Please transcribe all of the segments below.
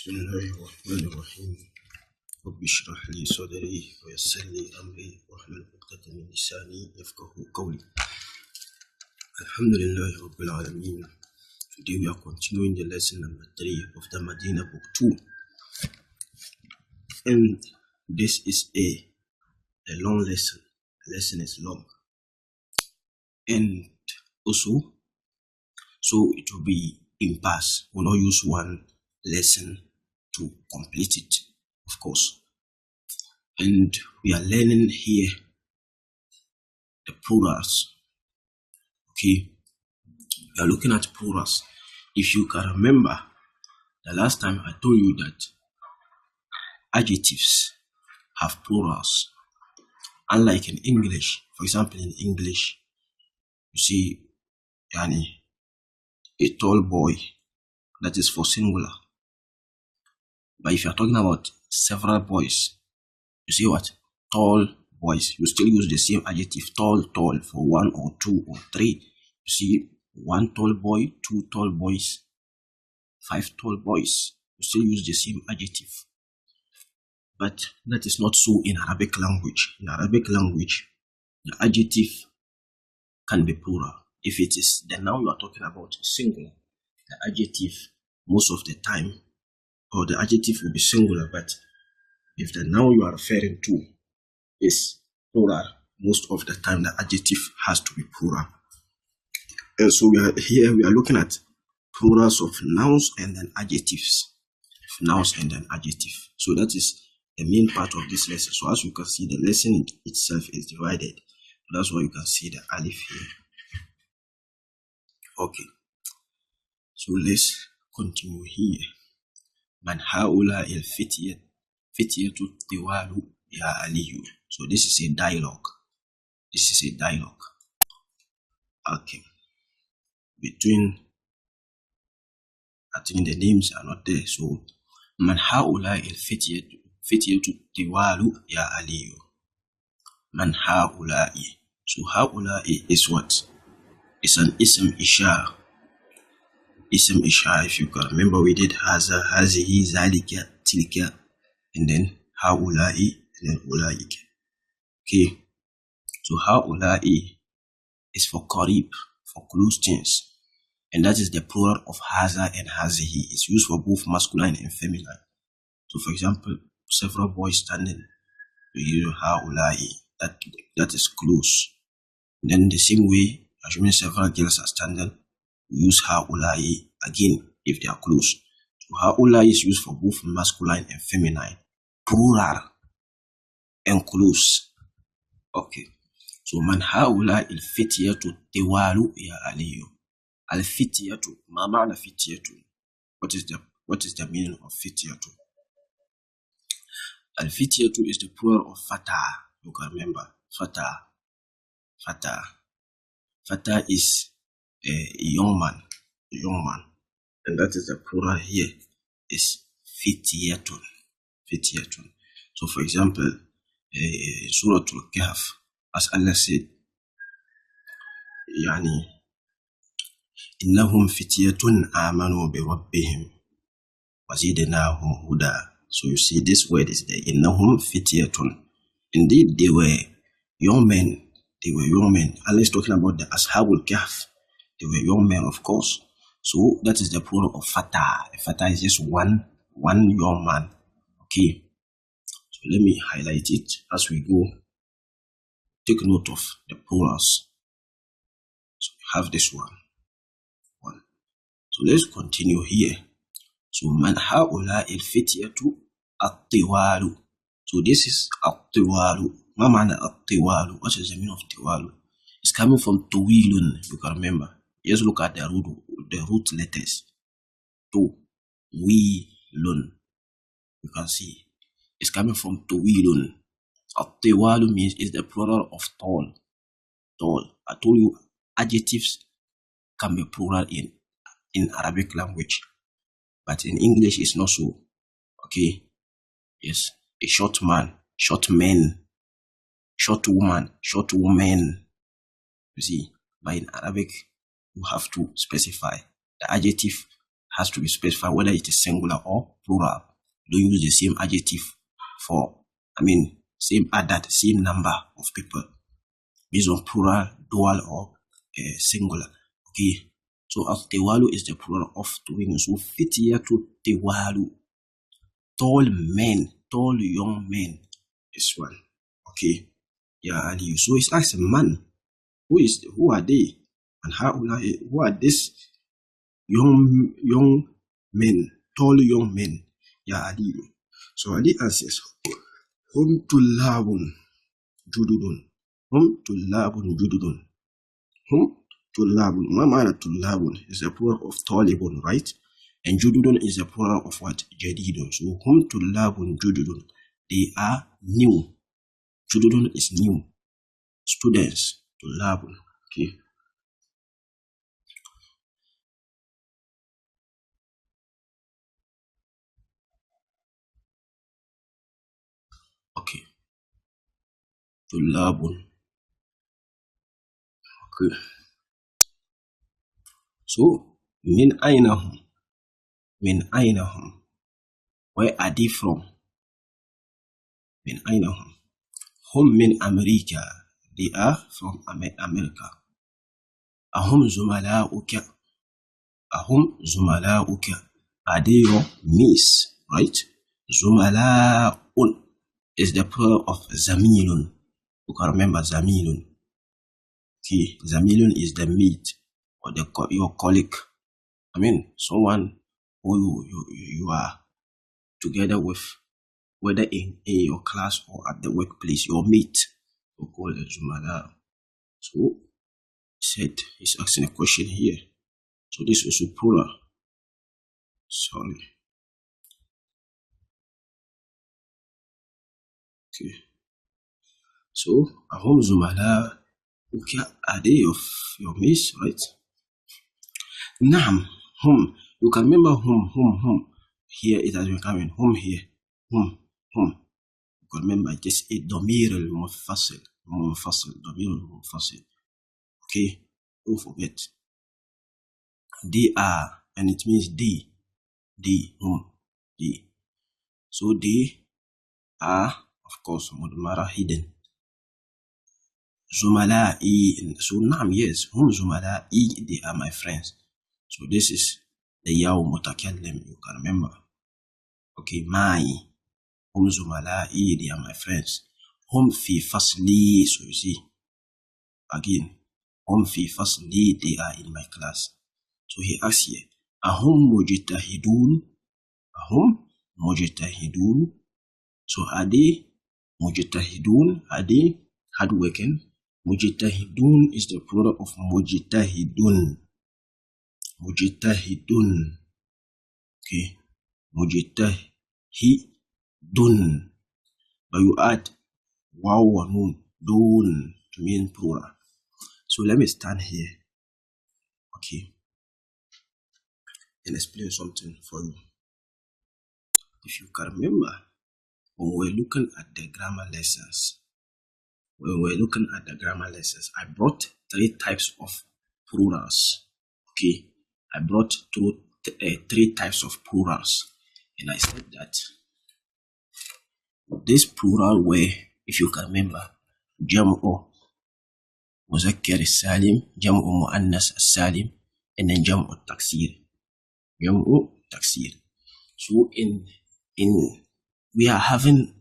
بسم الله الرحمن الرحيم رب اشرح لي صدري ويسر لي أمري واحلل عقدة من لساني يفقهوا قولي. Alhamdulillah Rabbil Alameen. Today we are continuing the lesson number 3 of the Madinah book 2, and this is a long lesson. The lesson is long, and also so it will be impasse. We'll not use one lesson to complete it, of course. And we are learning here the plurals. Okay, we are looking at plurals. If you can remember, the last time I told you that adjectives have plurals. Unlike in English, for example, in English, you see, a tall boy, that is for singular. But if you are talking about several boys, you see what? Tall boys. You still use the same adjective, tall, for one or two or three. You see, one tall boy, two tall boys, five tall boys. You still use the same adjective. But that is not so in Arabic language. In Arabic language, the adjective can be plural. If it is the noun you are talking about singular, the adjective most of the time, or the adjective will be singular, but if the noun you are referring to is plural, most of the time the adjective has to be plural. And so we are looking at plurals of nouns and then adjectives. Nouns and then adjective. So that is the main part of this lesson. So as you can see, the lesson itself is divided. That's why you can see the alif here. Okay. So let's continue here. Man haula il fityatu tiwalu ya aliyu. So this is a dialogue. Okay. Between, I think the names are not there. So man haula il fityatu tiwalu ya aliyu. Man haula'i. So haula'i is what? It's an ism ishar. Ism ishar, if you can remember, we did haza, hazihi, zalika, tilka, and then haula'i, and then ulaika. Okay, so haula'i is for qarib, for close things, and that is the plural of haza and hazihi. It's used for both masculine and feminine. So for example, several boys standing, we use haula'i, that is close. And then the same way, assuming several girls are standing, we use haula'i again if they are close. So haula'i is used for both masculine and feminine, plural and close. Okay. So man haula'i al-fityatu tiwalu ya aliyu. Al-fityatu, ma ma'na fityatu? What is the meaning of fityatu? Al-fityatu is the plural of fata. You can remember fata. Fata is a young man, and that is the plural here is fityatun. So for example, Surah Al-Kahf, as Allah said, innahum fityatun amanu bi rabbihim wazidnahum huda. So you see, this word is there, innahum fityatun. Indeed, they were young men. Allah is talking about the Ashabul Kahf. They were young men, of course. So that is the plural of fata. Fata is just one young man. Okay. So let me highlight it as we go. Take note of the plurals. So we have this one. So let's continue here. So man haula il fityatu at-tiwalu. So this is at-tiwalu. Ma ma'na at-tiwalu? What is the meaning of tiwalu? It's coming from tuwilun. You can remember. Just look at the root letters. Tuwilun. You can see. It's coming from tuwilun. At-tiwalu means is the plural of tall. I told you adjectives can be plural in Arabic language, but in English it's not so. Okay. Yes. A short man, short men, short woman, short women. You see, but in Arabic, you have to specify. The adjective has to be specified whether it is singular or plural. Don't use the same adjective for, same adult, same number of people based on plural, dual, or singular. Okay, so al-tiwalu is the plural of twin. So fityatu tiwalu, tall men, tall young men is one. Okay, yeah, Ali. So it's as a man. Who are they? And who are these young men, tall young men? Ya Ali. So Ali answers, hum tullabun jududun. Hum tullabun jududun. Hum tullabun. Ma ma'ana tullabun is the plural of talibun, right? And jududun is the plural of what? Jadidun. So hum tullabun jududun. They are new. Jududun is new. Students. Tullabun. Okay. Okay. Tullabun. Okay. So, min aynahum. Min aynahum. Where are they from? Min aynahum. Hum min America. They are from America. Ahum zumalauka. Ahum zumalauka. Are they your mates? Right? Zumalaun is the plural of zamilun. You can remember zamilun. Okay, zamilun is the mate or your colleague. Someone who you are together with, whether in your class or at the workplace, your mate. We call it zumala. So he's asking a question here. So this is also plural. Sorry. Okay. So ahum zumala. Okay, are they of your mates, right? Naam, hum. You can remember hum. Here it has been coming. Hum here. Hum. You can remember it is a domir al-munfasil. Domir al-munfasil. Okay, don't forget. They are, and it means they, whom, they. So they are, of course, mudmara hidden. Zumala'i. So naam, yes, hum zumala'i, they are my friends. So this is the yaw mutakallim, you can remember. Okay, my. Hum zumala'i, they are my friends. Hum fi fasli, so you see. Again, hum fi fasli, they are in my class. So he asks here, ahum mujtahidun? Ahum mujtahidun? So are they mujtahidun? Are they hardworking? Mujtahidun is the plural of mujtahidun. Mujtahidun. Okay. Mujtahidun. But you add waw or nun, dun, to mean plural. So let me stand here. Okay. And explain something for you. If you can remember, when we're looking at the grammar lessons, I brought 3 types of plurals. Okay, I brought 3 types of plurals, and I said that this plural were, if you can remember, jam'u muzakkar salim, jam'u muannas salim, and then jam'u taksir. So in we are having,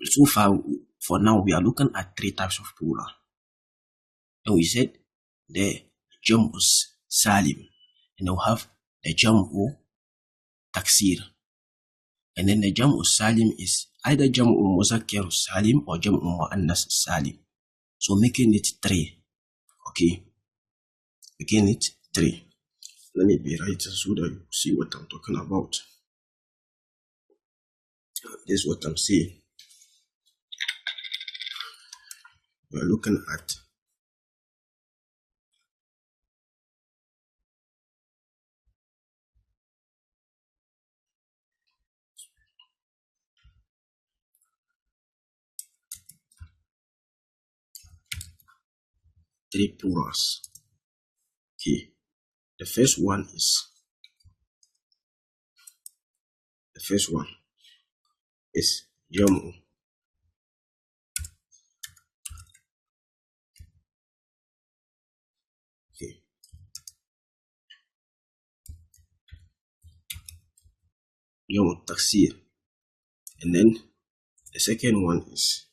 so far for now we are looking at 3 types of plural, and we said the jam'u salim, and then we have the jam'u taksir, and then the jam'u salim is either jam'u muzakkar salim or jam'u muannas salim, so making it 3. Okay, making it 3. Let me be right so that you see what I'm talking about. This is what I'm saying. We're looking at three plurals. Okay, the first one is The first one is Jamu. Okay. Jamu Taksir. And then the second one is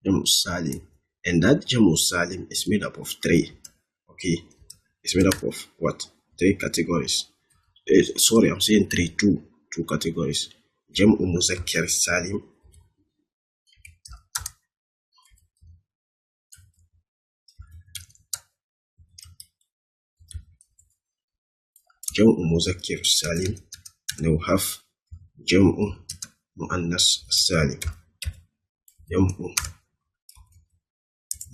Jamu Salim. And that Jamu Salim is made up of three. Okay. It's made up of what? Three categories. Sorry, I'm saying two categories. Jamu Muzakkar Salim. Jamu Muzakkar Salim. And we have Jamu Muannas Salim. Jamu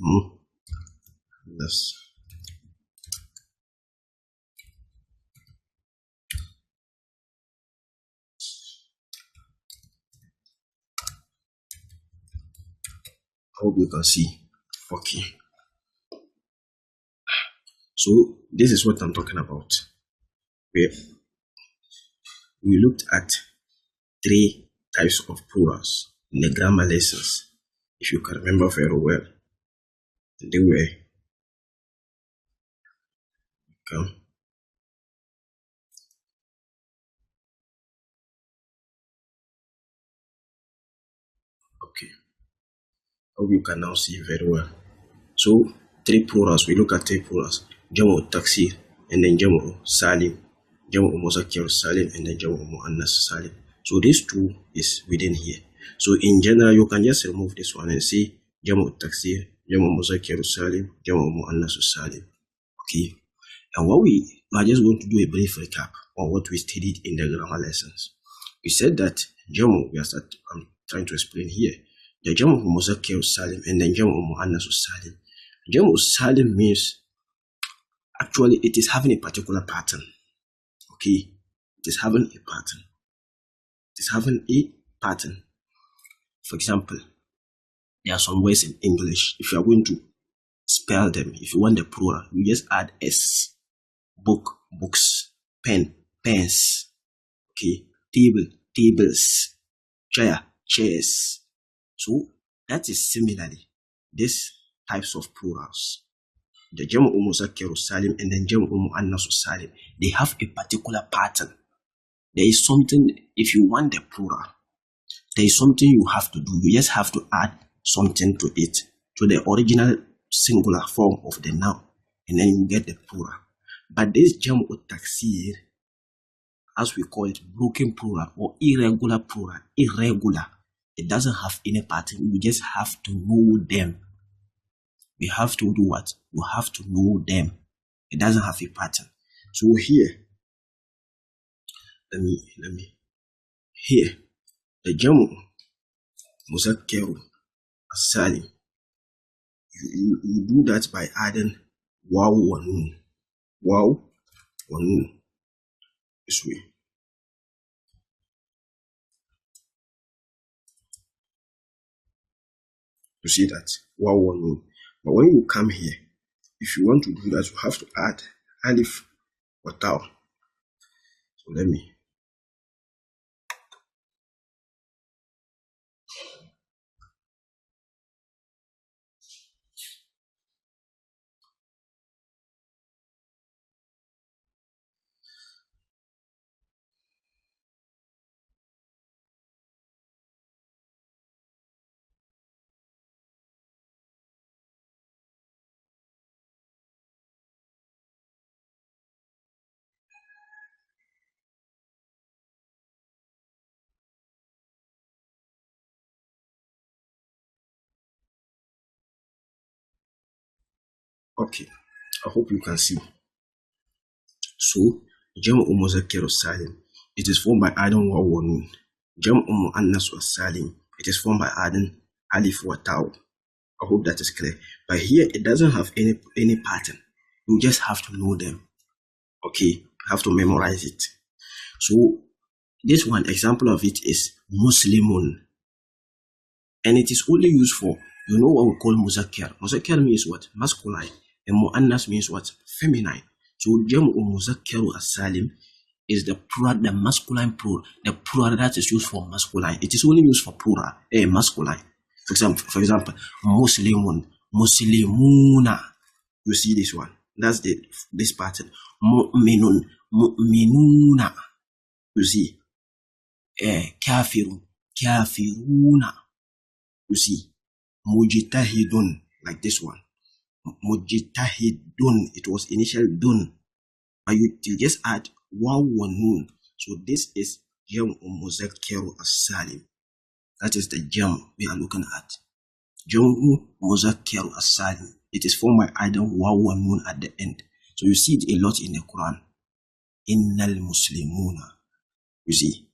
Muannas. Hope you can see. Okay. So this is what I'm talking about. We looked at three types of plurals in the grammar lessons. If you can remember very well, they were okay. Hope you can now see very well. So three plurals. We look at three plurals: Jamu Taksir, and then Jamu Salim, Jamu Muzakkar Salim, and then Jamu Muannas Salim. So these two is within here. So in general, you can just remove this one and see Jamu Taksir, Jamu Muzakkar Salim, Jamu Muannas Salim. Okay. And what we are just going to do a brief recap on what we studied in the grammar lessons. We said that Jamu, I'm trying to explain here, the Jamu Muzakkar Salim and then Jamu Muannas Salim. Jamu Salim means actually it is having a particular pattern. Okay, it is having a pattern. It is having a pattern. For example, there are some words in English. If you are going to spell them, if you want the plural, you just add S. Book, books, pen, pens. Okay, table, tables, chair, chairs. So that is similarly these types of plurals. The Jamu Muzakkar Salim and then Jamu Muannas Salim, they have a particular pattern. There is something, if you want the plural, there is something you have to do. You just have to add something to it, to the original singular form of the noun, and then you get the plural. But this Jamu Taksir, as we call it, broken plural or irregular plural, irregular, it doesn't have any pattern. You just have to know them. We have to do what? You have to know them. It doesn't have a pattern. So here, let me, here, the Jamu Muzakkar Salim, you do that by adding waw or nun. Waw or nun. This way. You see that? Waw or nun. But when you come here, if you want to do that, you have to add alif or taw. So let me. Okay, I hope you can see. So, Jamu Muzakkar Salim, it is formed by adding waw or nun. Jamu Muannas Salim, it is formed by adding alif or taw. I hope that is clear. But here, it doesn't have any pattern. You just have to know them. Okay, you have to memorize it. So, this one example of it is Muslimun. And it is only used for, you know what we call muzakkar. Muzakkar means what? Masculine. And mu'annas means what? Feminine. So jam'u muzakkaru as-salim is the plural, the masculine plural, the plural that is used for masculine. It is only used for plural, masculine. For example, Muslimun, Muslimuna. You see this one. That's this pattern. Mu'minun, Mu'minuna. You see. Kafirun, Kafiruna. You see. Mujtahidun, like this one. Mujtahidun. It was initial dun. But you just add waw wa nun. So this is jam'u muzakkaru as-salim. That is the jam we are looking at. Jam'u muzakkaru as-salim. It is formed by either waw wa nun at the end. So you see it a lot in the Quran. Innal muslimuna. You see.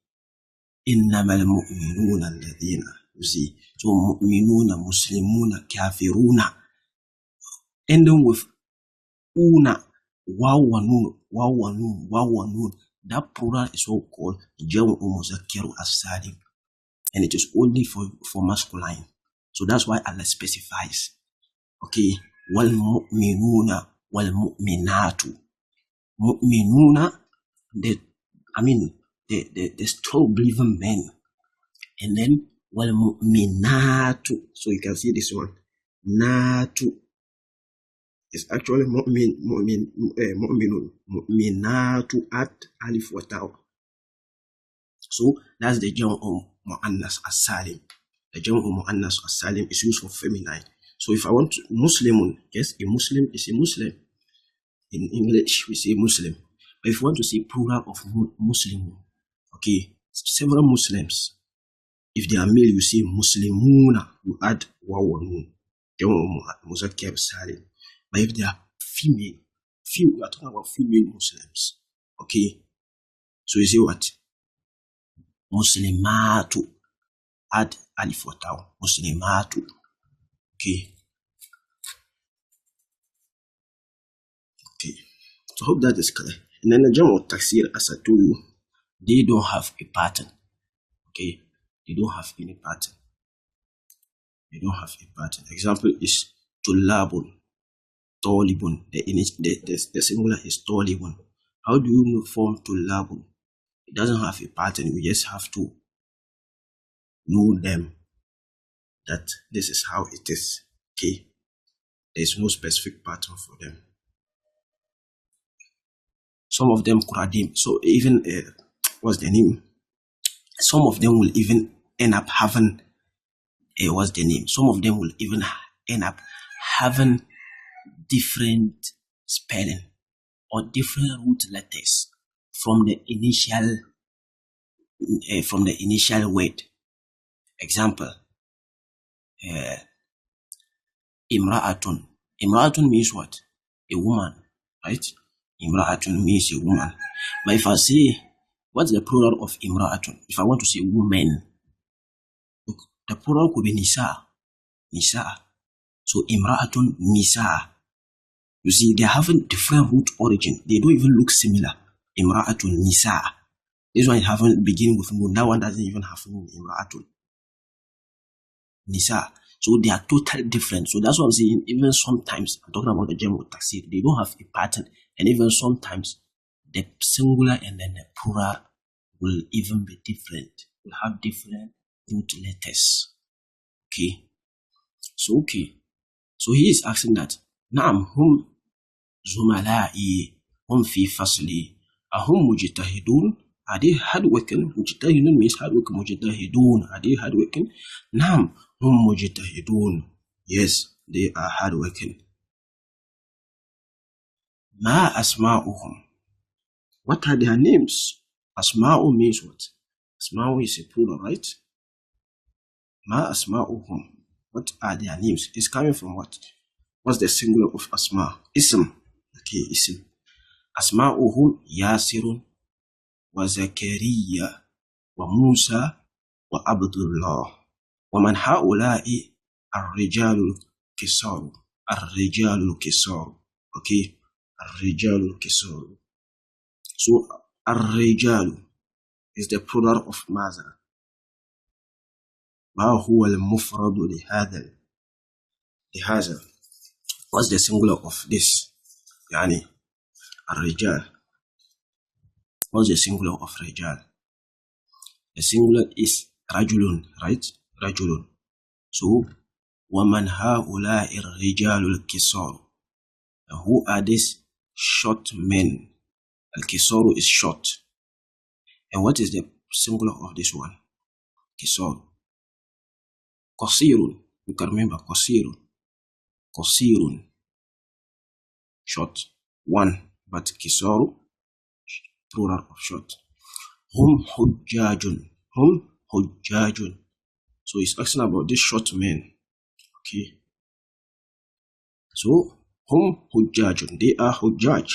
Innamal mu'minuna alladhina. You see. So mu'minuna, muslimuna, kafiruna. Ending with una. Waw wa nun, waw wa nun, waw wa nun. That plural is what called jam'u muzakkaru as-salim. And it is only for masculine. So that's why Allah specifies. Okay. Wal mu'minuna, wal mu'minatu. Mu'minuna, the strong believing men. And then wal mu'minatu. So you can see this one. Natu. It's actually mu'minun, mu'minatu at alif wa taw. So that's the jam'u mu'annas as-salim. The jam'u mu'annas as-salim is used for feminine. So if I want to, Muslimun, yes, a Muslim is a Muslim. In English, we say Muslim. But if you want to say plural of Muslimun, okay, several Muslims. If they are male, you say Muslimuna, you add waw wa nun, jam'u muzakkar as-salim. But if they are female, we are talking about female Muslims. Okay. So you see what? Muslimatu. Add alif wa taw. Muslimatu. Okay. Okay. So I hope that is clear. And then the jam'u taksir, as I told you, they don't have a pattern. Okay. They don't have any pattern. They don't have a pattern. Example is tullabun. Tolibun, the singular is tolibun. How do you form tullabun? It doesn't have a pattern. You just have to know them, that this is how it is. Okay, there is no specific pattern for them. Some of them kuradim. So even what's the name? Some of them will even end up having what's the name? Some of them will even end up having different spelling or different root letters from the initial word. Example, imra'atun. Imra'atun means what? A woman, right? Imra'atun means a woman. But if I say, what's the plural of imra'atun? If I want to say woman, the plural could be nisa. Nisa. So imra'atun, nisa. You see, they are having different root origin. They don't even look similar. Imra'atun, nisa. This one is having beginning with nun. That one doesn't even have nun. Imra'atun, nisa. So they are totally different. So that's what I'm saying. Even sometimes, I'm talking about the jam'u taksir, they don't have a pattern. And even sometimes, the singular and then the plural will even be different. Will have different root letters. Okay. So, okay. So he is asking that, Naam, hum zumala'i, hum fi fasli, ahum mujtahidun? Are they hardworking? Mujtahidun means hardworking. Mujtahidun, are they hardworking? Naam, hum mujtahidun. Yes, they are hardworking. Ma asma'uhum. What are their names? Asma'u means what? Asma'u is a plural, right? Ma asma'uhum. What are their names? It's coming from what? What's the singular of asma? Ism. Okay, ism. Asma'uhum Yasirun wa Zakariya wa Musa wa Abdullah. Wa man ha'ula'i ar-rijalul kisaru. Ar-rijalul kisaru. Okay, ar-rijalul kisaru. So, ar-rijalu is the plural of Maza. ما هو المفرد لهذا. What's the singular of this? يعني الرجال. What's the singular of رجال? The singular is رجل, right? رجل. So ومن هؤلاء الرجال الكسار. Who are these short men? Al-Kisaru is short. And what is the singular of this one? Kisar. Qasirun. You can remember Qasirun. Qasirun. Short. One. But Kisaru, plural of short. Hum hujjajun. Hum hujjajun. So it's asking about these short men. Okay. So hum hujjajun. They are hujjaj.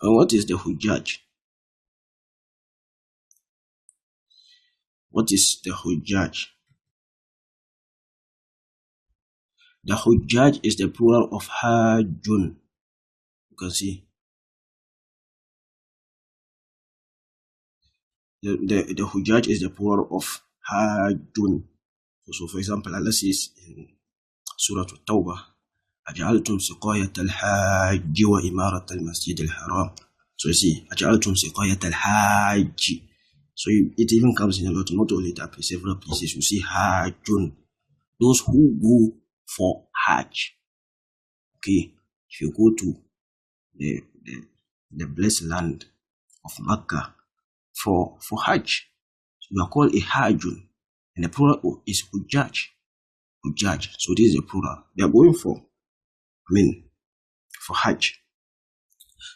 And what is the hujjaj? What is the hujjaj? The hujjaj is the plural of hajjun. You can see. The hujjaj is the plural of hajjun. So for example, Allah says in Surah At-Tawbah, أجعلتم سقاية الحاج وإمارة المسجد الحرام. So you see, أجعلتم سقاية الحاج. So it even comes in a lot, not only that, several places you see hajjun. Those who go for hajj. Okay, if you go to the blessed land of Makkah for hajj, so you are called a hajjun, and the plural is hujjaj. Hujjaj. So this is the plural. They are going for hajj.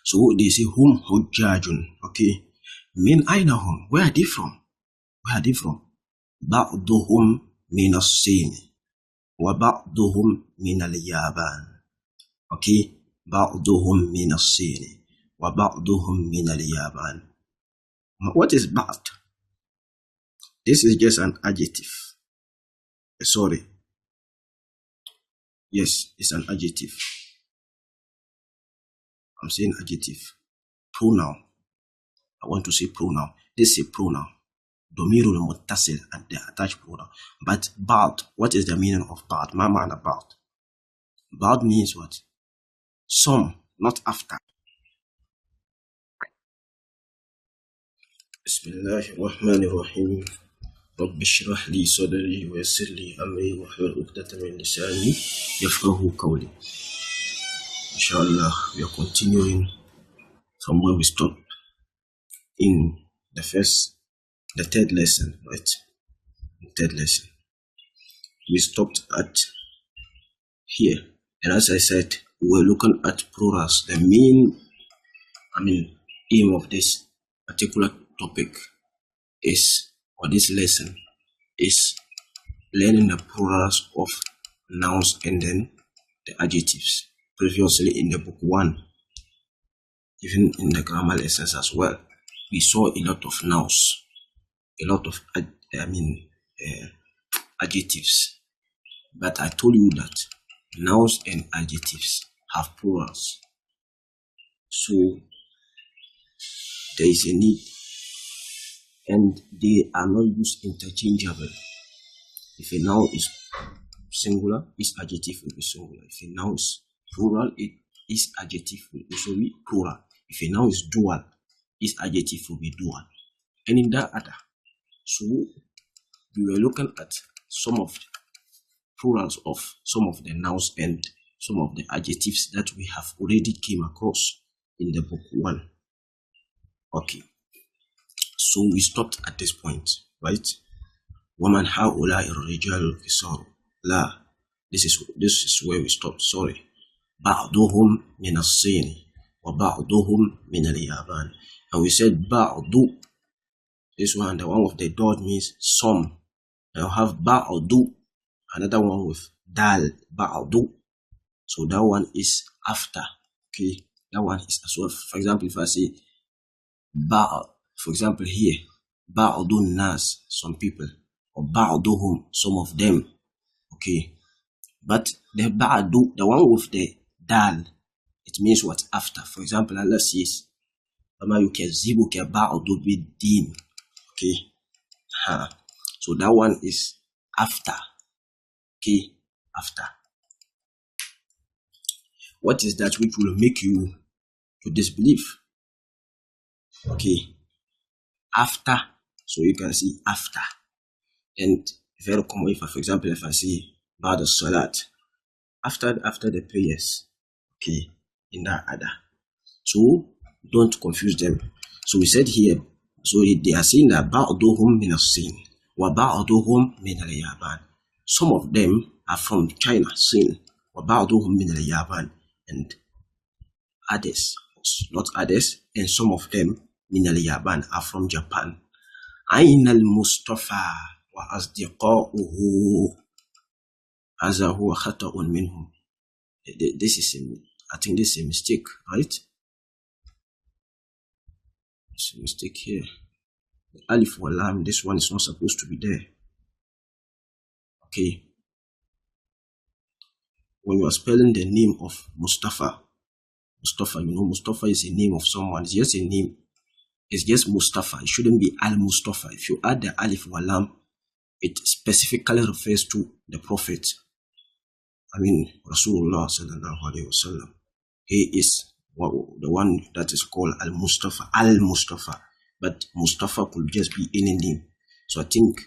So they say hum hujjajun. Okay. Min aynahum. Where are they from? Where are they from? Ba'duhum min as-Sin wa ba'duhum min al-Yaban. Okay. Ba'duhum min as-Sin wa ba'duhum min al-Yaban. What is ba'd? This is just an adjective. Sorry. Yes, it's an adjective. I'm saying adjective. Pronoun. I want to say pronoun. This is a pronoun. Domirul muttasil and the attached pronoun. But ba'd, what is the meaning of ba'd? Ma ma'na ba'd? Ba'd means what? Some, not after. Bismillahirrahmanirrahim. رب اشرح لي صدري ويسر لي أمري واحلل عقدة من لساني يفقهوا قولي. Inshallah, we are continuing from where we stopped in the third lesson, right? Third lesson. We stopped at here, and as I said, we're looking at plurals. The main, aim of this particular topic is, or this lesson, is learning the plurals of nouns and then the adjectives. Previously in the book 1, even in the grammar lessons as well, we saw a lot of nouns, a lot of adjectives. But I told you that nouns and adjectives have plurals, so there is a need, and they are not used interchangeably. If a noun is singular, its adjective will be singular. If a noun is plural, its adjective will also be plural. If a noun is dual, its adjective will be dual. And in that order. So we were looking at some of the plurals of some of the nouns and some of the adjectives that we have already came across in the book 1. Okay. So we stopped at this point, right? وَمَنْ هَؤُلَاءِ الرِّجَالُ الْكِسَارُ. La. This is where we stopped. Sorry. بَعْضُهُمْ مِنَ الصِّينِ وَبَعْضُهُمْ مِنَ الْيَابَانِ. And we said بَعْضُ. This one, the one with the dot means some. And you have بَعْضُ. Another one with dal. بَعْضُ. So that one is after. Okay. That one is as well. For example, if I say بَعْضُ. For example, here, ba'dun nas, some people, or ba'duhum, some of them. Okay, but the ba'du, the one with the dal, it means what? After. For example, Allah says, "Ama yukazzibuka ba'du bid-din." Okay, So that one is after. Okay, after. What is that which will make you to disbelieve? Okay, after. So you can see after. And very common, if for example, if I say بعد الصلاة, after the prayers, okay, in that other. So don't confuse them. So we said here, so they are saying that بعضهم من الصين وبعضهم من اليابان. Some of them are from China, Sin, وبعضهم من اليابان, and others, not others, and some of them من اليابان are from Japan. أين المصطفى وأصدقاؤه هذا هو خطأ منهم. This is I think this is a mistake, right? It's a mistake here. The alif wa lam, this one is not supposed to be there. Okay. When you are spelling the name of Mustafa, you know, Mustafa is a name of someone. It's just a name. It's just Mustafa. It shouldn't be Al-Mustafa. If you add the alif wa lam, it specifically refers to the Prophet. I mean, Rasulullah sallallahu alayhi wa sallam. He is the one that is called Al-Mustafa. Al-Mustafa. But Mustafa could just be any name. So I think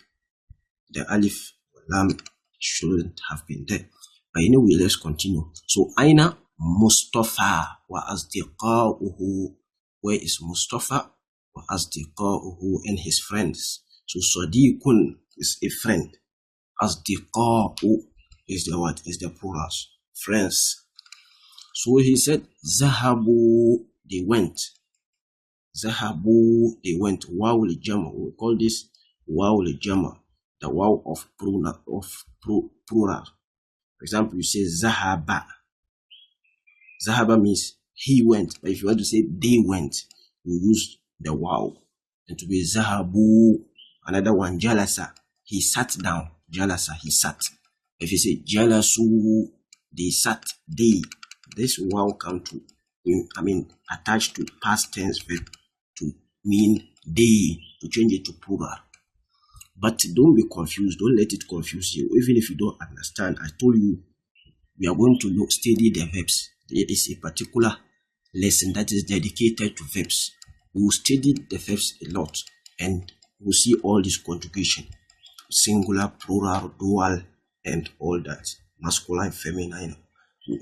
the alif wa lam shouldn't have been there. But anyway, let's continue. So, Aina Mustafa wa asdiqa'uhu. Where is Mustafa wa asdiqa'uhu and his friends? So, Sadiqun is a friend. Asdiqa'u is the what? Is the plural. Friends. So he said, Zahabu, they went. Zahabu, they went. Waw al-jama. We call this waw al-jama, the waw of plural. For example, you say Zahaba. Zahaba means he went. But if you want to say they went, you use the waw. And to be Zahabu, another one, Jalasa, he sat down. Jalasa, he sat. If you say Jalasu, they sat, they. This waw come to, attached to past tense verb to mean they, to change it to plural. But don't be confused. Don't let it confuse you. Even if you don't understand, I told you, we are going to study the verbs. There is a particular lesson that is dedicated to verbs. We will study the verbs a lot, and we'll see all this conjugation, singular, plural, dual, and all that, masculine, feminine.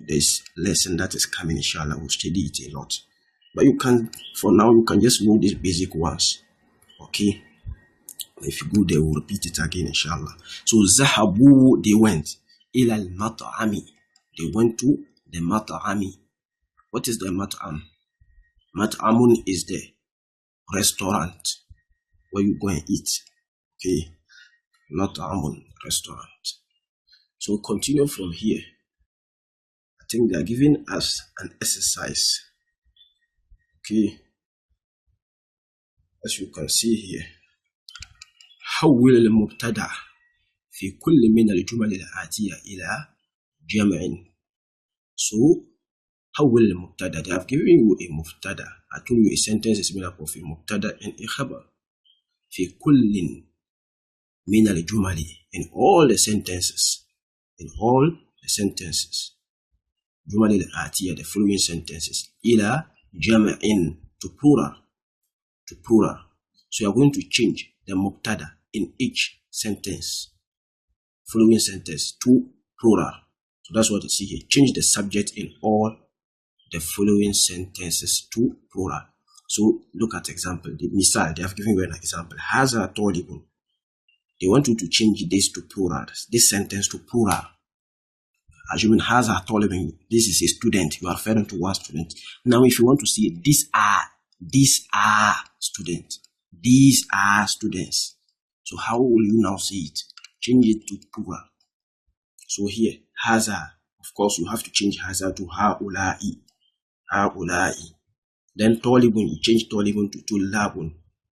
This lesson that is coming, inshallah, we'll study it a lot. But you can, for now, you can just know these basic ones. Okay? If you go there, we'll repeat it again, inshallah. So, Zahabu, they went. Ila al-mat'ami. They went to the mat'ami. What is the mat'am? Mat'amun is the restaurant where you go and eat. Okay? Mat'amun, restaurant. So, continue from here. I think they are giving us an exercise. Okay, as you can see here, حول المبتدأ في كل من الجمل الآتية إلى جمع. So, حول المبتدأ, they have given you a مبتدأ. I told you a sentence is made up of a مبتدأ and a خبر. في كل من الجمل, in all the sentences, جمل الآتية, the following sentences, إلى جمع, to plural. So you are going to change the mubtada in each sentence, following sentence, to plural. So that's what you see here. Change the subject in all the following sentences to plural. So look at example. The misal, they have given you an example. Haza talibun. They want you to change this to plural, this sentence to plural. Assuming Haza talibun, this is a student. You are referring to one student. Now, if you want to see these are students. These are students. So how will you now see it? Change it to plural. So here, Haza, of course, you have to change Haza to Ha'ulai. Then Tolibun, you change Tolibun to Tulabun.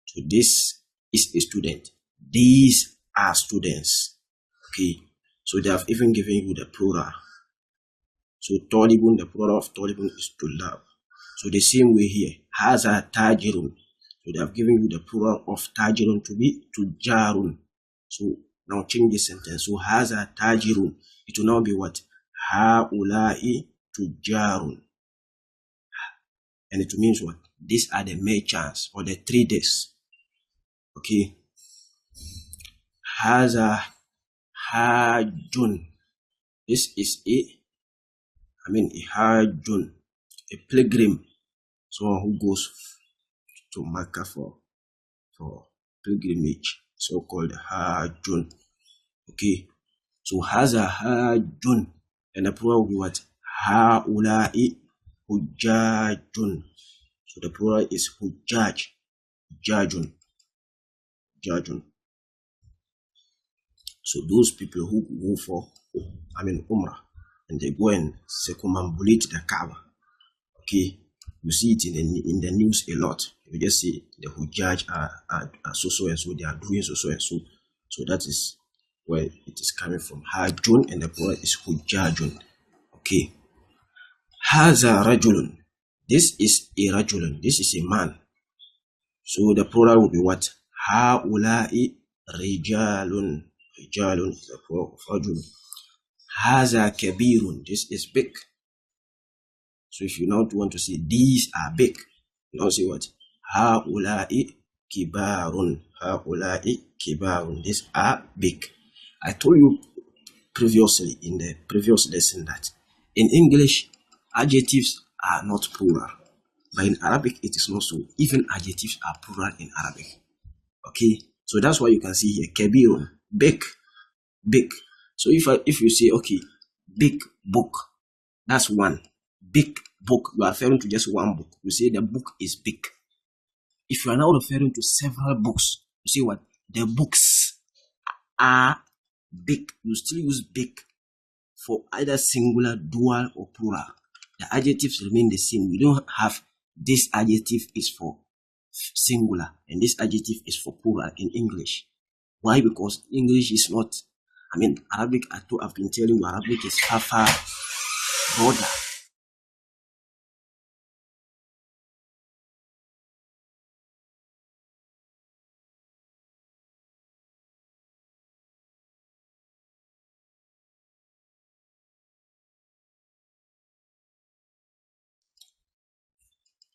So this is a student. These are students. Okay. So they have even given you the plural. So Tolibun, the plural of Tolibun is Tulab. So the same way here, Haza Tajirun. So they have given you the plural of Tajirun to be Tujarun. So now change the sentence. So haza tajirun. It will now be what? Haulai tujarun. And it means what? These are the merchants or the traders. Okay. Haza hajun. This is a hajun, a pilgrim, someone who goes to Mecca for pilgrimage, so called hajun. Okay. So haza hajun, and the plural will be what? Haulai hujjajun. So the plural is hujjaj, hujjajun. So those people who go for Umrah, and they go and circumambulate the Kaaba. Okay, you see it in the news a lot. You just see the hujjaj are so and so, they are doing so and so. So that is where it is coming from. Hajjun, and the plural is hujjajun. Okay. Haza rajulun. This is a rajulun. This is a man. So the plural will be what? Haulai rijalun. Rijalun is the plural of rajulun. Haza kabirun. This is big. So if you now want to say these are big, you now say what? Haulai kibarun. Haulai kibarun. These are big. I told you previously in the previous lesson that in English, adjectives are not plural. But in Arabic, it is not so. Even adjectives are plural in Arabic. Okay? So that's why you can see here, kabirun, big. So if you say, okay, big book, that's one. Big book, you are referring to just one book. You say the book is big. If you are now referring to several books, you say what? The books are big. You still use big for either singular, dual, or plural. The adjectives remain the same. We don't have this adjective is for singular and this adjective is for plural in English. Why? Because English is not, Arabic, I've been telling you, Arabic is far broader.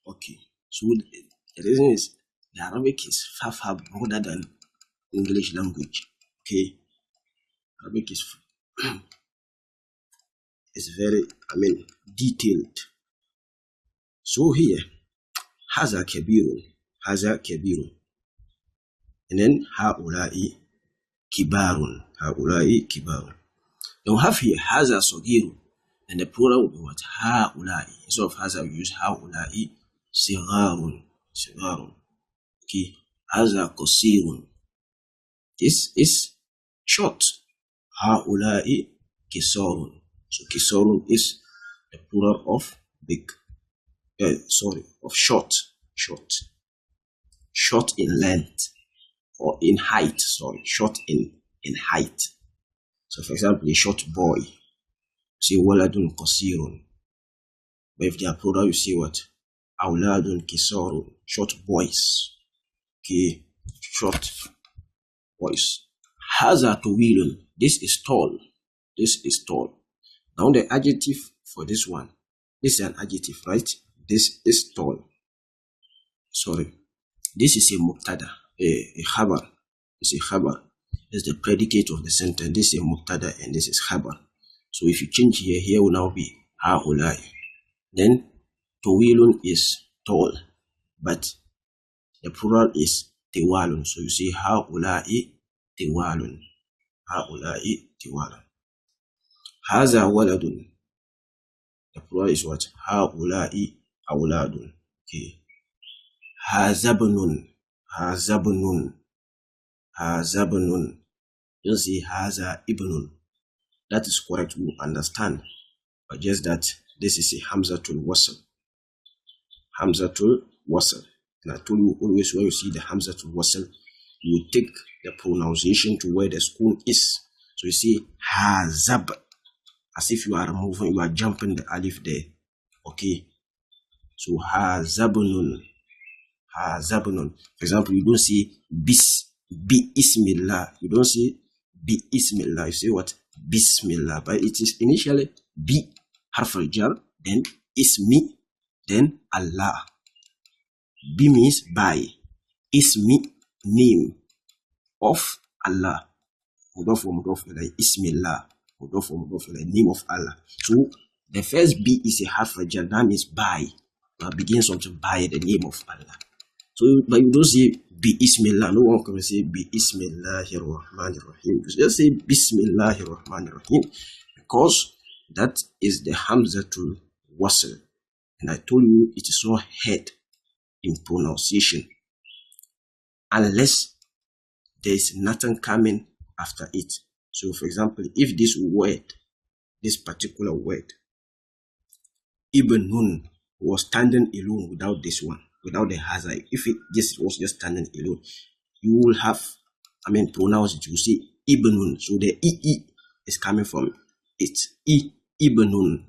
Okay, so the reason is the Arabic is far broader than English language. Okay, Arabic is very, detailed. So here, haza kabirun, and then haulai kibarun. Now we have here haza sagirun, and the plural will be what? Haulai. Instead of haza, we use haulai sigarun. Okay, haza qasirun. This is short. Haulai kisarun. So kisarun is the plural of big. Of short. Short in length or in height. Short in height. So for example, a short boy, say waladun qasirun. But if they are plural, you say what? Awladun kisarun. Short boys. Okay, short boys. Haza tawilun. This is tall. Now the adjective for this one, this is an adjective, right? This is tall. This is a mubtada, a khabar. It's a khabar. It's the predicate of the sentence. This is a mubtada and this is khabar. So if you change here will now be haulai. Then tawilun is tall, but the plural is tiwalun. So you say haulai tiwalun. Haza waladun. The plural is what? Haulai awladun. Okay. Hazabnun. You see haza ibnun. That is correct, we understand. But just that this is a hamzatul wasl. And I told you always when you see the hamzatul wasl, you will take the pronunciation to where the school is. So you see hazab, as if you are moving, you are jumping the alif there. Okay. So hazabnun. For example, you don't see bis Bi-ismillah. You don't say bi-ismillah. You say what? Bismillah. But it is initially bi, harf al-jar, then ismi, then Allah. Bi means by. Ismi, name of Allah. Mudaf wa mudaf ilayh, ismillah. Mudaf wa mudaf ilayh, name of Allah. So the first B is a harf al-jar. That means by. Begin something by the name of Allah. So, but you don't say Bismillah. No one can say Bismillahir Rahmanir Rahim. You just say Bismillahir Rahmanir Rahim because that is the Hamzatul Wasl. And I told you it is not heard in pronunciation unless there is nothing coming after it. So, for example, if this word, this particular word, Ibnun, was standing alone without this one, without the hazard, if this was just standing alone, you will have, pronounce it, you say Ibnun. So the E is coming from it, Ibnun.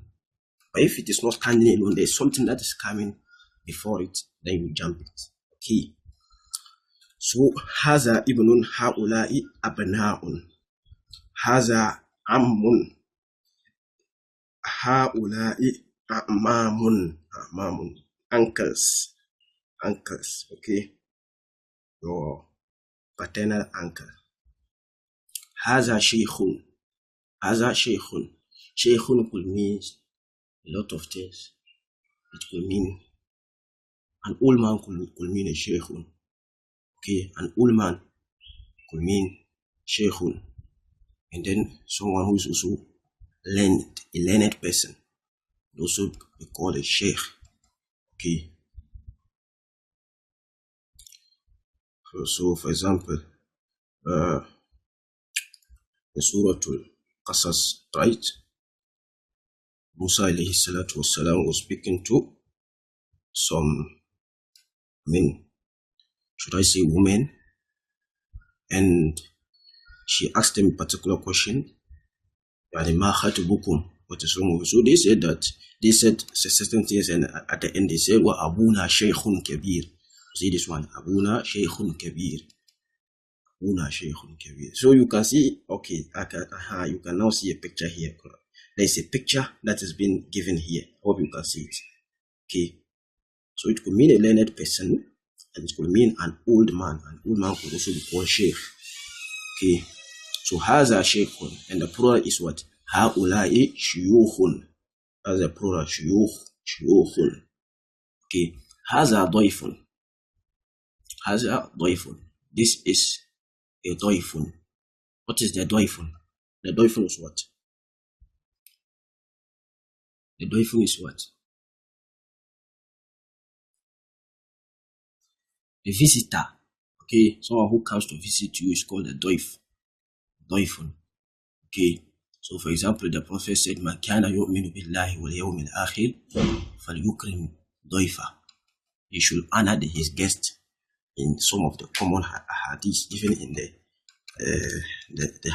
But if it is not standing alone, there is something that is coming before it, then you jump it. Okay. So, Haza Ibnun Haulai Abnaun. Haza Ammun. Haulai Amamun. Uncles. Okay. Your paternal uncle. Haza Sheikhun. Sheikhun could mean a lot of things. It could mean an old man could mean a sheikhun. Okay, an old man could mean sheikhun. And then someone who is also learned, a learned person, also be called a sheikh. Okay. So for example, in Surah Al-Qasas, right? Musa alayhi salatu wassalam was speaking to some men, should I say women, and she asked them a particular question. What is wrong with you? So they said certain things, and at the end they said, "Wa abuna shaykhun kabir." See this one, abuna shaykhun kabir. Abuna shaykhun kabir. So you can see, okay, you can now see a picture here. There is a picture that has been given here. I hope you can see it. Okay. So it could mean a learned person, and it could mean an old man. An old man could also be called sheikh. Okay. So haza sheikhun, and the plural is what? Haulai shuyukhun. As a plural, shuyukhun. Okay. Haza doifun. This is a doifun. What is the doifun? The doifun is what? The doifun is what? The visitor. Okay, someone who comes to visit you is called a doifun. Okay, so for example, the Prophet said, "Man kana yu'minu billahi wal yawmil akhir falyukrim doifa." He should honor his guest in some of the common hadiths, even in the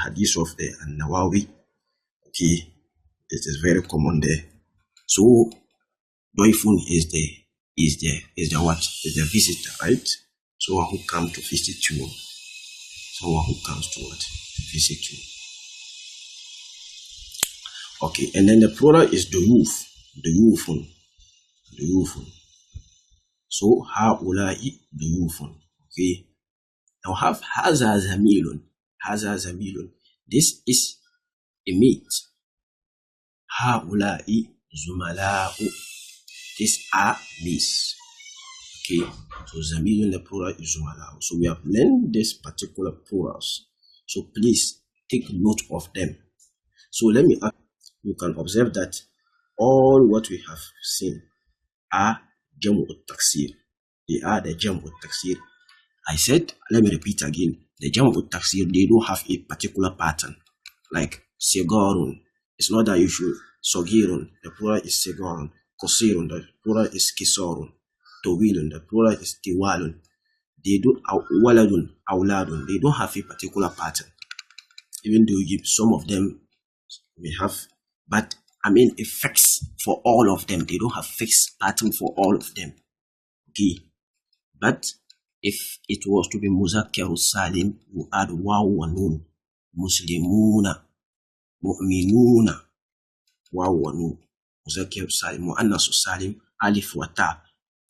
hadith of the Nawawi. Okay, it is very common there. So doifun is the what? Is the visitor, right? Someone who comes to visit you. Someone who comes to what? Visit you. Okay, and then the plural is duyufun. So haulai duyufun. Okay. Now have haza zamilun. This is a mate. Haulai zumala'u. These are mates. Okay. So zamilun, the plural is zumala'u. So we have learned this particular plurals. So please take note of them. So let me ask, you can observe that all what we have seen are jam'ut taksir. They are the jam'ut taksir. I said, let me repeat again. The jam'ut taksir, they don't have a particular pattern. Like sigarun. It's not that you should sogirun. The plural is sigarun. Qasirun. The plural is kisarun. Tawilun. The plural is tiwalun. They do waladun, awladun. They don't have a particular pattern. Even though some of them may have, but a fix for all of them. They don't have fixed pattern for all of them. Okay. But if it was to be Muzakkar Salim, you add waw wa nun. Muslimuna, mu'minuna, waw wa nun. Muzakkar Salim, Muannas Salim, alif wa ta.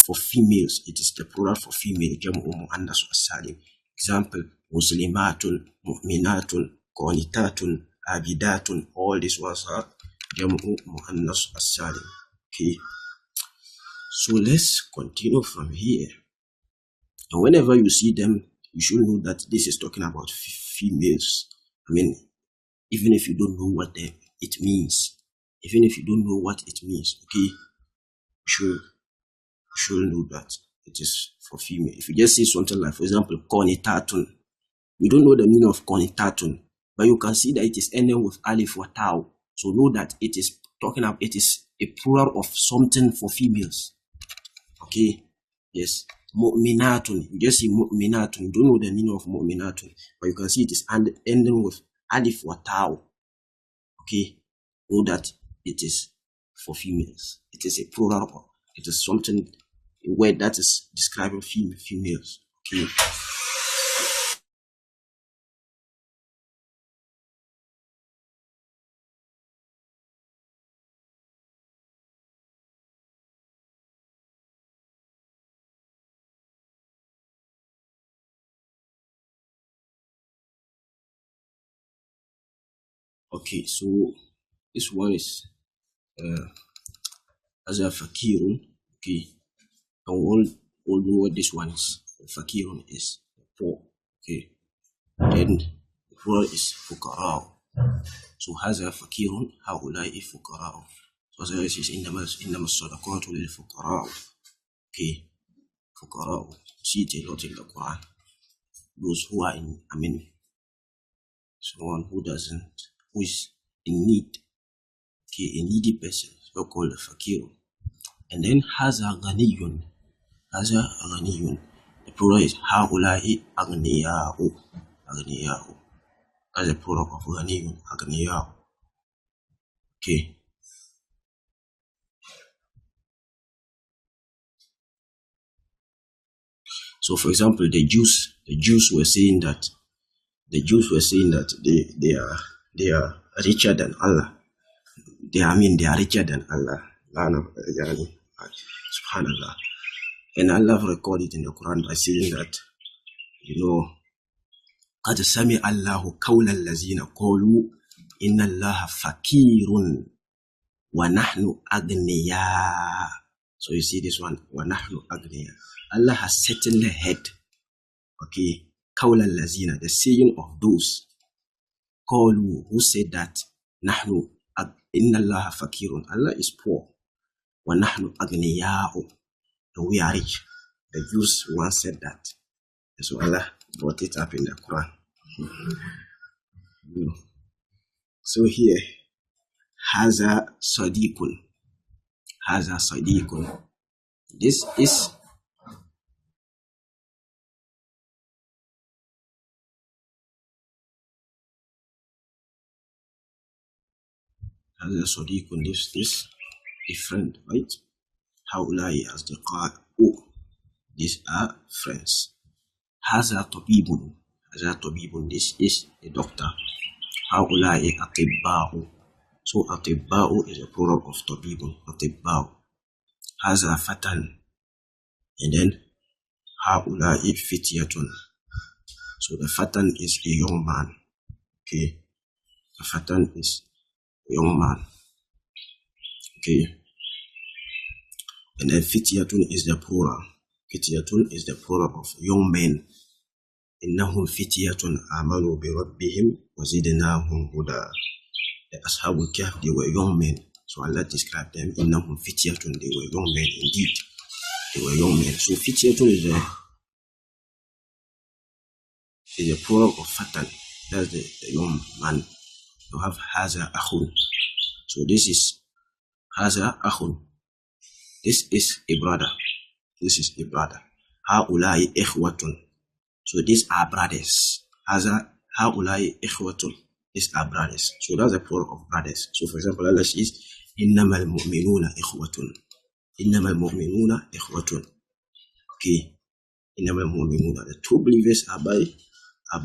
For females, it is the plural for female, Jam'u Muannas Salim. Example, Muslimatun, Mu'minatun, Qanitatun, Abidatun. All these words are Jam'u Muannas Salim. Okay. So let's continue from here. And whenever you see them, you should know that this is talking about females. I mean, even if you don't know what it means, okay, you should know that it is for female. If you just see something like, for example, Qanitatun, you don't know the meaning of Qanitatun, but you can see that it is ending with alif or tau. So know that it is talking about, it is a plural of something for females. Okay, yes. Mu'minatun, you just see mu'minatun, you don't know the meaning of mu'minatun, but you can see it is ending with alif wa tau. Okay, know that it is for females. It is a plural, it is something, a word that is describing females. Okay. Okay, so this one is as a fakirun. Okay, and all know what this one is. Fakirun is poor. Okay, then the plural is fuqara. So haza fakirun, haulai fuqara. So as I says, innama sadaqatu lil fuqara. Okay, fuqara. See it a lot in the Quran. Those who are in, I mean, someone who is in need. Okay, a needy person, so called a fakir. And then haza ghaniyun. The plural is haulai aghniya'u. As a plural of ghaniyun, aghniya'u. Okay. So for example, the Jews were saying that they are richer than Allah. They are richer than Allah. Subhanallah. And Allah recorded in the Quran by saying that, قَدْ سَمِعَ اللَّهُ قَوْلَ الَّذِينَ قَالُوا إِنَّ اللَّهَ فَقِيرٌ وَنَحْنُ أَغْنِيَاءُ. So you see this one, وَنَحْنُ أَغْنِيَاءُ. Allah has certainly heard, okay, قَوْلَ الَّذِينَ, the saying of those قَالُوا, who said that, نَحْنُ إِنَّ اللَّهَ فَقِيرٌ, Allah is poor, وَنَحْنُ أَغْنِيَاءُ, and we are rich. The Jews once said that. And so Allah brought it up in the Quran. So here, Haza Sadiqun. This is Haza Sadiqun. This is a friend, right? Haulai asdiqa'u. These are friends. Haza tabibun. This is a doctor. Haulai atibba'u. So atibba'u is a plural of tabibun. Atibba'u. Haza fatan. And then haulai fityatun. So the fatan is a young man. Okay. The fatan is a young man. Okay. And then fityatun is the plural. Fityatun is the plural of young men. Innahum fityatun amanu bi rabbihim wa zidnahum huda. The Ashabul Kahf, they were young men. So Allah described them. Innahum fityatun, they were young men indeed. They were young men. So fityatun is a plural of fatan. That's the young man. You have haza akhun. So this is haza akhun. This is a brother. Haulai ikhwatun. So these are brothers. Haulai ikhwatun. These are brothers. So that's a plural of brothers. So for example, Allah says, Innamal mu'minuna ikhwatun. Okay. إنما المؤمنون. The true believers are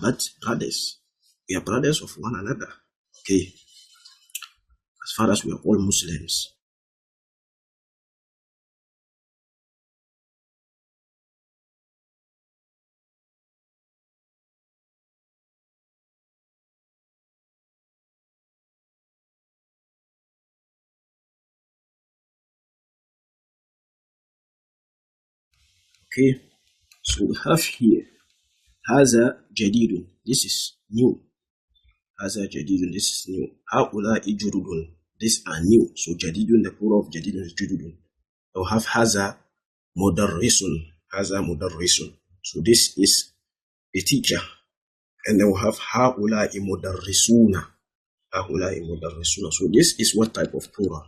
but brothers. We are brothers of one another. Okay. As far as we are all Muslims. Okay. So we have here هذا جديد. This is new. هذا جديد. This is new. هؤلاء جدد. These are new. So جديد, the plural of جديد is جدد. We have هذا مدرس. هذا مدرس. So this is a teacher. And then we have هؤلاء مدرسون. هؤلاء مدرسون. So this is what type of plural?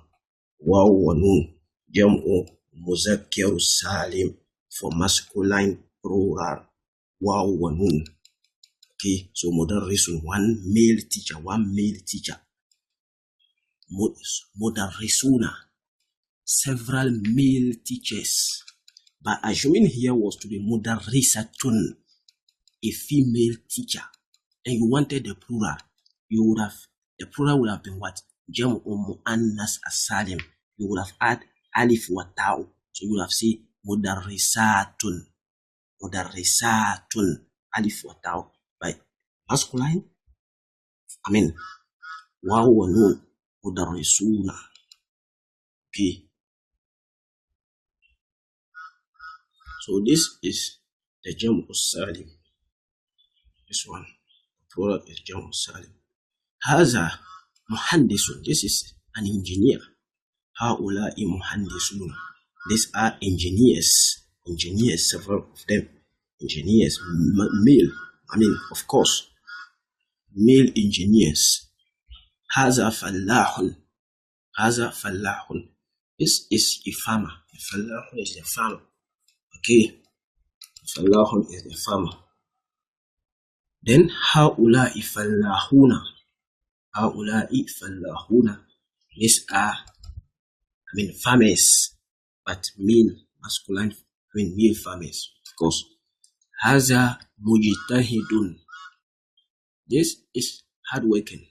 واو ونون. جمع مذكر سالم for masculine plural. Waw wa nun. Okay, so mudarrisun, one male teacher. Mudarrisuna, several male teachers. But assuming here was to be mudarrisatun, a female teacher, and you wanted the plural, the plural would have been what? Jam'u muannas as-salim. You would have add alif wa ta'u. So you would have said mudarrisatun. Mudarrisatun, alif wa ta'u. By masculine, waw wa nun, mudarrisuna. Okay. So this is the jam'u salim. This one, plural is jam'u salim. Haza muhandisun. This is an engineer. Haula'i muhandisun. These are engineers. Engineers, several of them. Engineers, male. Of course, male engineers. Haza fallahun. Haza fallahun. This is a farmer. Fallahun is a farmer. Okay. Fallahun is a farmer. Then haula'i fallahuna. Haula'i fallahuna. These are, farmers, but male, masculine, male farmers, of course. Haza mujtahidun. This is hardworking.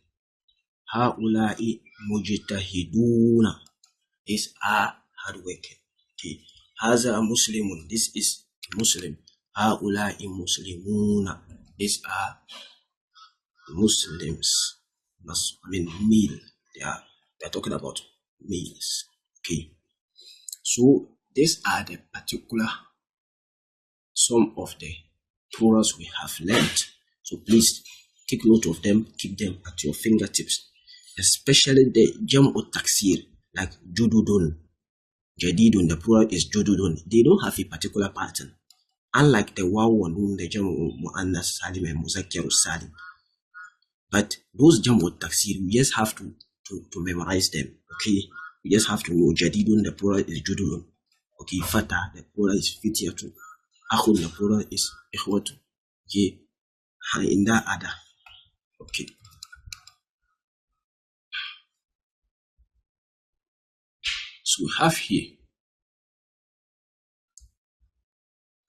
Haula'i mujtahiduna. These are hardworking. Okay. Haza muslimun. This is Muslim. Haula'i muslimuna. These are Muslims. Male. They are talking about males. Okay. So these are the particular some of the plurals we have learned. So please take note of them, keep them at your fingertips. Especially the jam'u taksir, like jududun, jadidun, the plural is jududun. They don't have a particular pattern. Unlike the waw wa nun, the jam'u muannas salim and muzakkar salim. But those jam'u taksir, you just have to memorize them. Okay, you just have to know jadidun, the plural is jududun. Okay, fata, the plural is fityatu. Akhun, the plural is ikhwatu. Okay, inda ada. Okay. So we have here,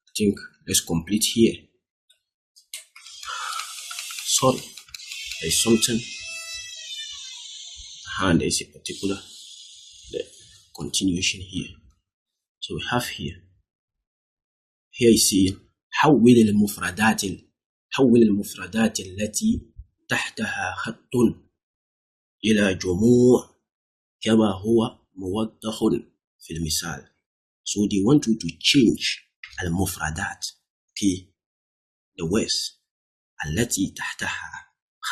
I think let's complete here. Sorry, there's something, and there's a particular continuation here. So we have here you see, حول المفردات التي تحتها خط إلى جموع كما هو موضح في المثال. So they want you to change المفردات, okay, the words التي تحتها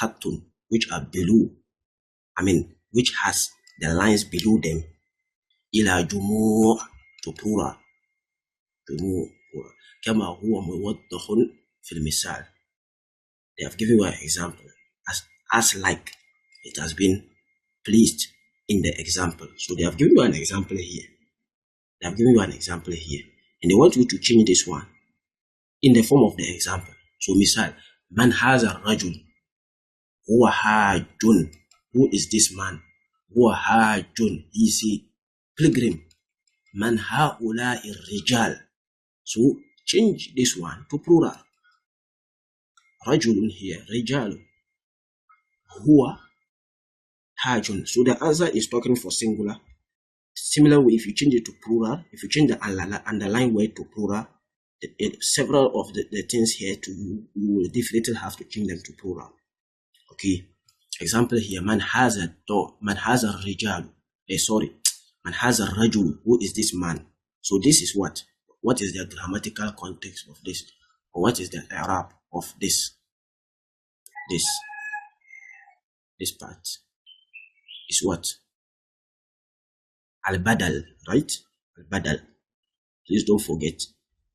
خط, which are below, which has the lines below them, إلى جموع, to plural, كما هو موضح في المثال. They have given you an example as like it has been placed in the example. So they have given you an example here. And they want you to change this one in the form of the example. So misal, man haza rajul, huwa hajjun. Who is this man? Huwa hajjun. He is a pilgrim. Man haula'i rijal. So change this one to plural. Rajulun here, rijalu. Huwa hajun. So the answer is talking for singular. Similar way, if you change it to plural, if you change the underlying word to plural, several of the things here you will definitely have to change them to plural. Okay. Example here, man has a door, man has a rijal. Man has a rajul. Who is this man? So this is what? What is the grammatical context of this? Or what is the i'rab of this? This part is what? Al-badal, right? Al-badal. Please don't forget,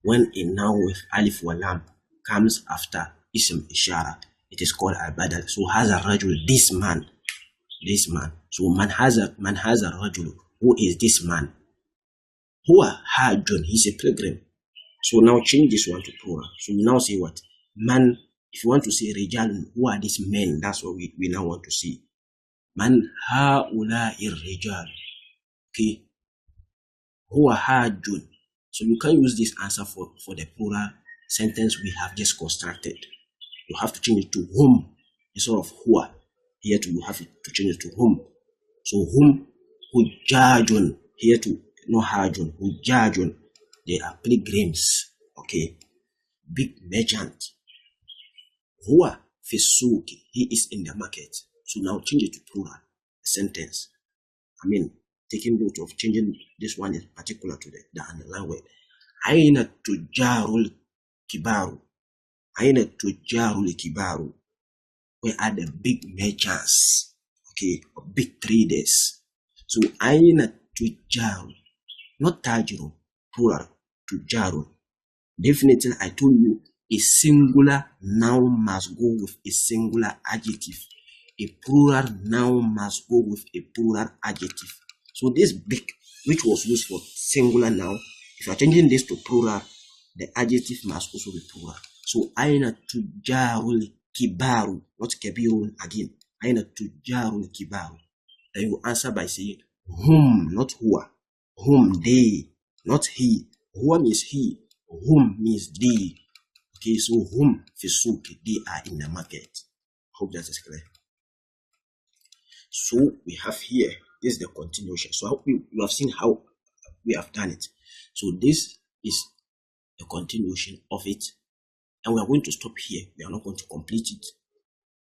when a noun with alif wa lam comes after ism ishara, it is called al-badal. So has a rajul, this man. So man has a rajul. Who is this man? Huwa hajun, he's a pilgrim. So now change this one to plural. So we now say what? Man, if you want to say rijalun, who are these men? That's what we now want to see. Man haula'i rijal. Okay. Huwa hajun. So you can use this answer for the plural sentence we have just constructed. You have to change it to whom instead of huwa. Here too, you have to change it to whom. So whom, hujajun. Here too, no hajun, hujajun. They are pilgrims. Okay. Big merchant. Huwa fisuki. He is in the market. So now change it to plural sentence. I mean, taking note of changing this one in particular to the underlying word. Aina tujarul kibaru. Aina tujarul kibaru. Where are the big merchants? Okay, or big traders. So aina tujarul, not tajiru, plural, tujarul. Definitely, I told you, a singular noun must go with a singular adjective. A plural noun must go with a plural adjective. So this big, which was used for singular noun, if you are changing this to plural, the adjective must also be plural. So aina tujarul kibaru, not kabirun again. Aina tujarul kibaru. Then you answer by saying whom, not huwa. Whom, they, not he. Huwa means he. Whom means they. Okay, so whom fisuki, they are in the market. Hope that is clear. So we have here, this is the continuation. So I hope you have seen how we have done it. So this is the continuation of it. And we are going to stop here. We are not going to complete it.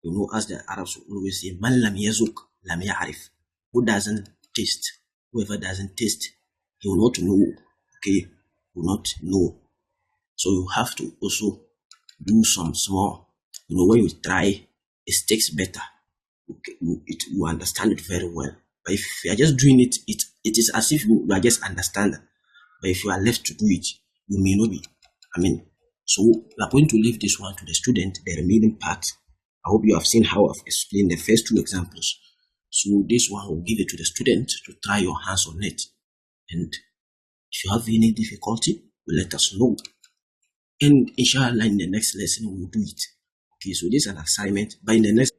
You know, as the Arabs always say, man lam yazuk lam ya'rif. Who doesn't taste, whoever doesn't taste, he will not know. Okay, will not know. So you have to also do some small, you know, when you try, it takes better. Okay, you understand it very well. But if you are just doing it, it is as if you are just understanding. But if you are left to do it, you may not be. So we are going to leave this one to the student, the remaining part. I hope you have seen how I've explained the first two examples. So this one will give it to the student to try your hands on it. And if you have any difficulty, let us know. And inshallah, in the next lesson, we'll do it. Okay, so this is an assignment. But in the next,